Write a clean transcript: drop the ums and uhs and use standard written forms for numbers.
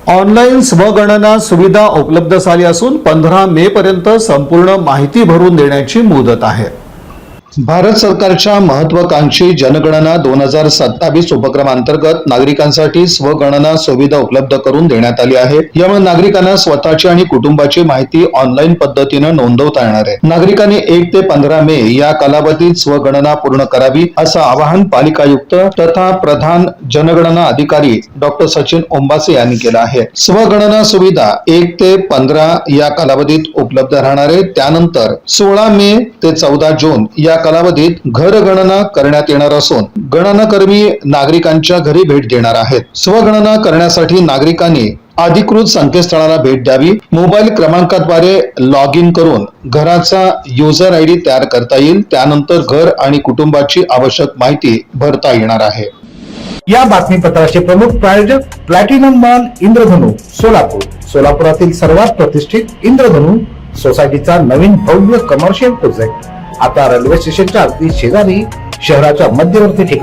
Online स्वगणना सुविधा उपलब्ध झाली असून 15 मे पर्यंत संपूर्ण माहिती भरून देण्याची मुदत आहे। भारत सरकारच्या महत्त्वाकांक्षी जनगणना 2027 उपक्रमांतर्गत नागरिकांसाठी स्वगणना सुविधा उपलब्ध करून देण्यात आली आहे। यामुळे नागरिकांना स्वतःची आणि कुटुंबाची माहिती ऑनलाईन पद्धतीने नोंदवता येणार आहे। नागरिकांनी 1 ते 15 मे या कालावधीत स्वगणना पूर्ण करावी असं आवाहन पालिका आयुक्त तथा प्रधान जनगणना अधिकारी डॉक्टर सचिन ओंबासे यांनी केलं आहे। स्वगणना सुविधा 1 ते 15 या कालावधीत उपलब्ध राहणार आहे। त्यानंतर 16 मे ते 14 जून या कालावधीत घर गणना करण्यात येणार असून गणनाकर्मी नागरिकांच्या घरी भेट देणार आहेत। स्वगणना करण्यासाठी नागरिकांनी अधिकृत संकेतस्थळाला भेट द्यावी। मोबाईल क्रमांकाद्वारे लॉग इन करून घराचा युजर आयडी तयार करता येईल। त्यानंतर घर आणि कुटुंबाची आवश्यक माहिती भरता येणार आहे। या बातमीपत्राचे प्रमुख प्रायोजक प्लॅटिनम मॉल इंद्रधनु सोलापूर। सोलापुरातील सर्वात प्रतिष्ठित इंद्रधनु सोसायटीचा नवीन भव्य कमर्शियल प्रोजेक्ट आता रेल्वे स्टेशनच्या अगदी शेजारी शहराच्या मध्यवर्ती ठिकाणी